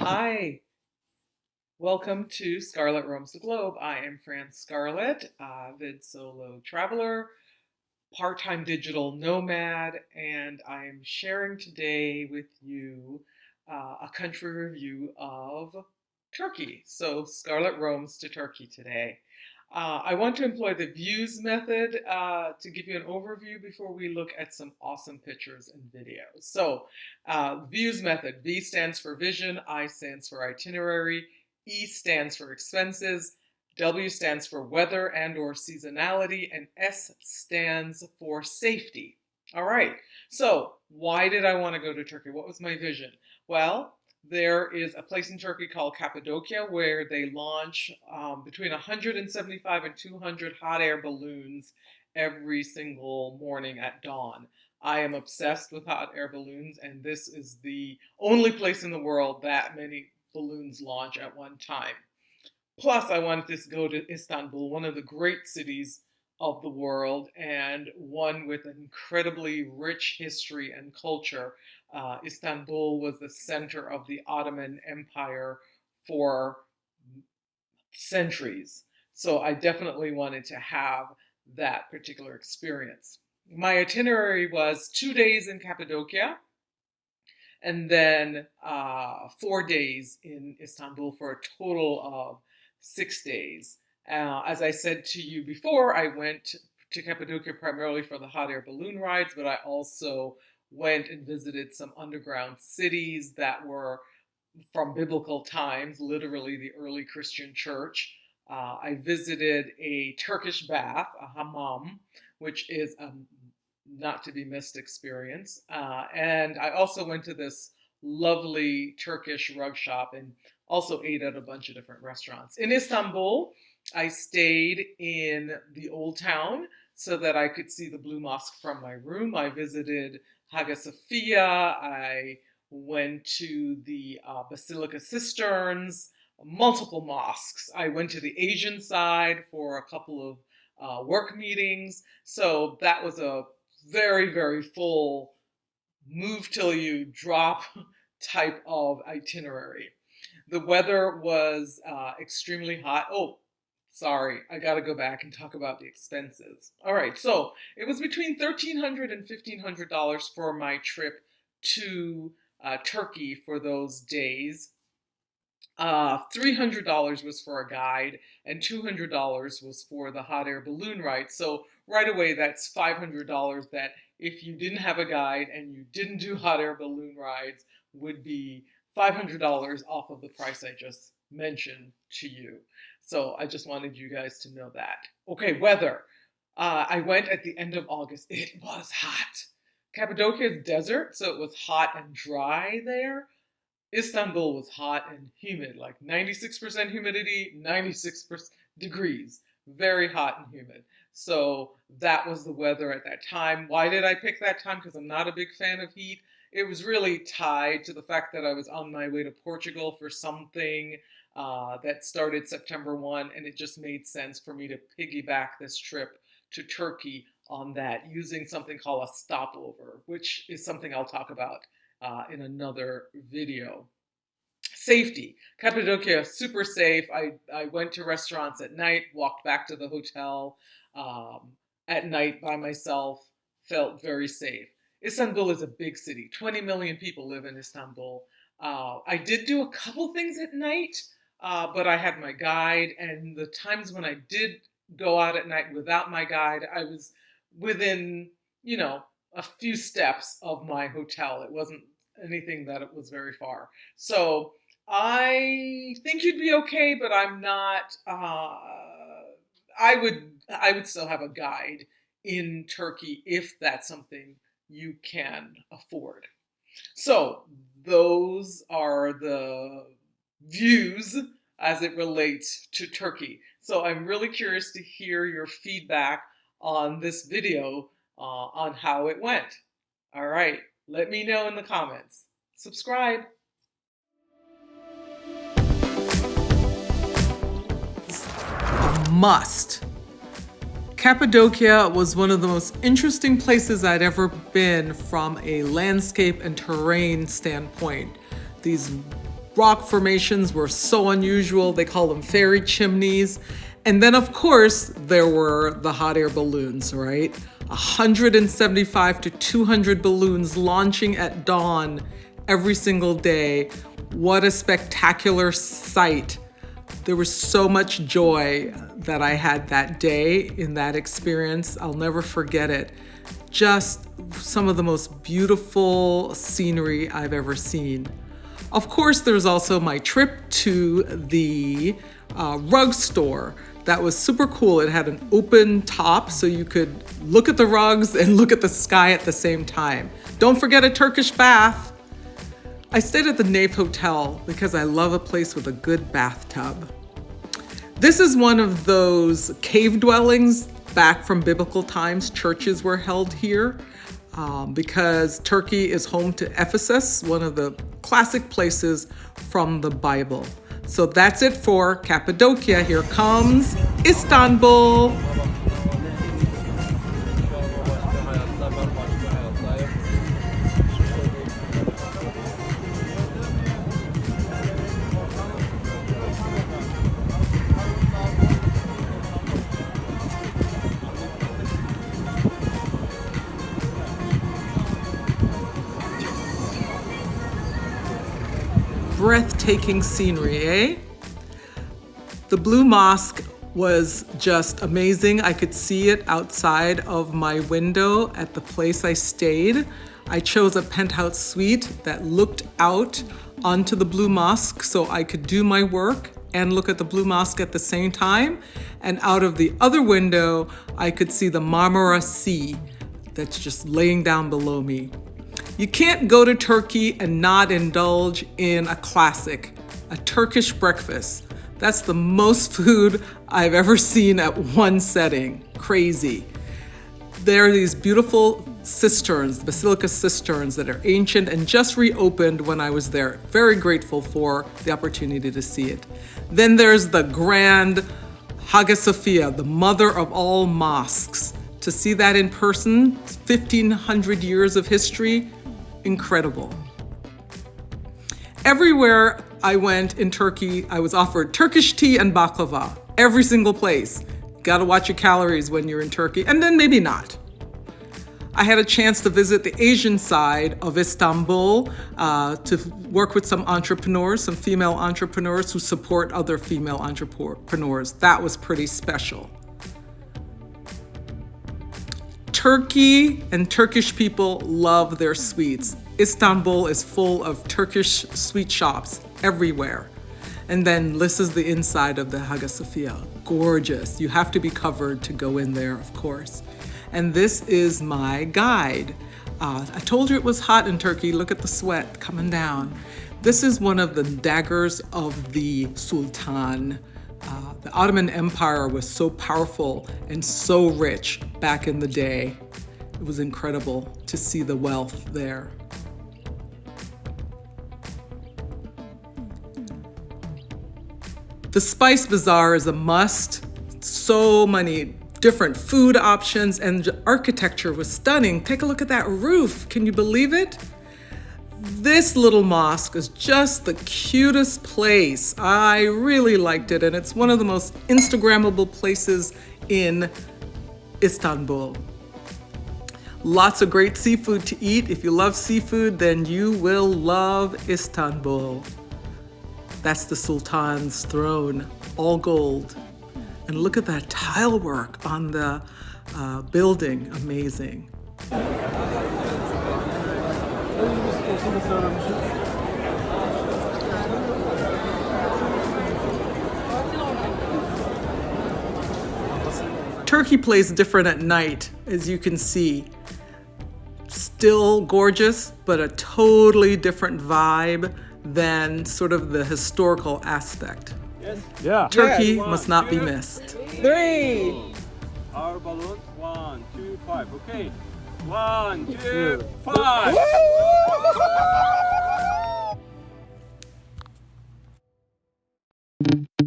Hi, welcome to Scarlett Roams the Globe. I am Scarlett, avid solo traveler, part-time digital nomad, and I am sharing today with you a country review of Turkey. So Scarlett roams to Turkey today. I want to employ the views method to give you an overview before we look at some awesome pictures and videos. So, views method. V stands for vision, I stands for itinerary, E stands for expenses, W stands for weather and or seasonality, and S stands for safety. All right, so why did I want to go to Turkey? What was my vision? Well, there is a place in Turkey called Cappadocia where they launch between 175 and 200 hot air balloons every single morning at dawn. I am obsessed with hot air balloons, and this is the only place in the world that many balloons launch at one time. Plus, I wanted to go to Istanbul, one of the great cities of the world and one with an incredibly rich history and culture. Istanbul was the center of the Ottoman Empire for centuries. So I definitely wanted to have that particular experience. My itinerary was 2 days in Cappadocia and then 4 days in Istanbul for a total of 6 days. As I said to you before, I went to Cappadocia primarily for the hot air balloon rides, but I also went and visited some underground cities that were from biblical times, literally the early Christian church. I visited a Turkish bath, a hammam, which is a not to be missed experience. And I also went to this lovely Turkish rug shop and also ate at a bunch of different restaurants. In Istanbul, I stayed in the old town so that I could see the Blue Mosque from my room. I visited Hagia Sophia. I went to the Basilica Cisterns, multiple mosques. I went to the Asian side for a couple of work meetings. So that was a very, very full move till you drop type of itinerary. The weather was extremely hot. Oh, sorry, I got to go back and talk about the expenses. All right, so it was between $1,300 and $1,500 for my trip to Turkey for those days. $300 was for a guide and $200 was for the hot air balloon ride. So right away, that's $500 that if you didn't have a guide and you didn't do hot air balloon rides would be $500 off of the price I just mentioned to you. So I just wanted you guys to know that. Okay, weather. I went at the end of August. It was hot. Cappadocia is desert, so it was hot and dry there. Istanbul was hot and humid, like 96% humidity, 96 degrees, very hot and humid. So that was the weather at that time. Why did I pick that time? Because I'm not a big fan of heat. It was really tied to the fact that I was on my way to Portugal for something that started September 1, and it just made sense for me to piggyback this trip to Turkey on that using something called a stopover, which is something I'll talk about in another video. Safety. Cappadocia, super safe. I went to restaurants at night, walked back to the hotel at night by myself, felt very safe. Istanbul is a big city. 20 million people live in Istanbul. I did do a couple things at night, but I had my guide, and the times when I did go out at night without my guide, I was within, a few steps of my hotel. It wasn't anything that it was very far. So I think you'd be okay, but I'm not. I would still have a guide in Turkey if that's something you can afford. So those are the views as it relates to Turkey. So I'm really curious to hear your feedback on this video on how it went. All right, let me know in the comments. Subscribe. A must. Cappadocia was one of the most interesting places I'd ever been from a landscape and terrain standpoint. These rock formations were so unusual. They call them fairy chimneys. And then, of course, there were the hot air balloons, right? 175 to 200 balloons launching at dawn every single day. What a spectacular sight. There was so much joy that I had that day in that experience. I'll never forget it. Just some of the most beautiful scenery I've ever seen. Of course, there's also my trip to the rug store. That was super cool. It had an open top so you could look at the rugs and look at the sky at the same time. Don't forget a Turkish bath. I stayed at the Nave Hotel because I love a place with a good bathtub. This is one of those cave dwellings back from biblical times. Churches were held here because Turkey is home to Ephesus, one of the classic places from the Bible. So that's it for Cappadocia. Here comes Istanbul. Breathtaking scenery, eh? The Blue Mosque was just amazing. I could see it outside of my window at the place I stayed. I chose a penthouse suite that looked out onto the Blue Mosque so I could do my work and look at the Blue Mosque at the same time. And out of the other window, I could see the Marmara Sea that's just laying down below me. You can't go to Turkey and not indulge in a classic, a Turkish breakfast. That's the most food I've ever seen at one setting. Crazy. There are these beautiful cisterns, basilica cisterns that are ancient and just reopened when I was there. Very grateful for the opportunity to see it. Then there's the grand Hagia Sophia, the mother of all mosques. To see that in person, 1,500 years of history, incredible. Everywhere I went in Turkey, I was offered Turkish tea and baklava. Every single place. Gotta watch your calories when you're in Turkey, and then maybe not. I had a chance to visit the Asian side of Istanbul to work with some entrepreneurs, some female entrepreneurs who support other female entrepreneurs. That was pretty special. Turkey and Turkish people love their sweets. Istanbul is full of Turkish sweet shops everywhere. And then this is the inside of the Hagia Sophia. Gorgeous. You have to be covered to go in there, of course. And this is my guide. I told you it was hot in Turkey. Look at the sweat coming down. This is one of the daggers of the Sultan. The Ottoman Empire was so powerful and so rich back in the day. It was incredible to see the wealth there. The Spice Bazaar is a must. So many different food options, and the architecture was stunning. Take a look at that roof. Can you believe it? This little mosque is just the cutest place. I really liked it, and it's one of the most Instagrammable places in Istanbul. Lots of great seafood to eat. If you love seafood, then you will love Istanbul. That's the Sultan's throne, all gold. And look at that tile work on the building, amazing. Turkey plays different at night, as you can see. Still gorgeous, but a totally different vibe than sort of the historical aspect. Yes. Yeah. Turkey Yes. must not be missed. 3. Our balloon. 1, 2, 5. Okay. 1, 2, 5. Woo!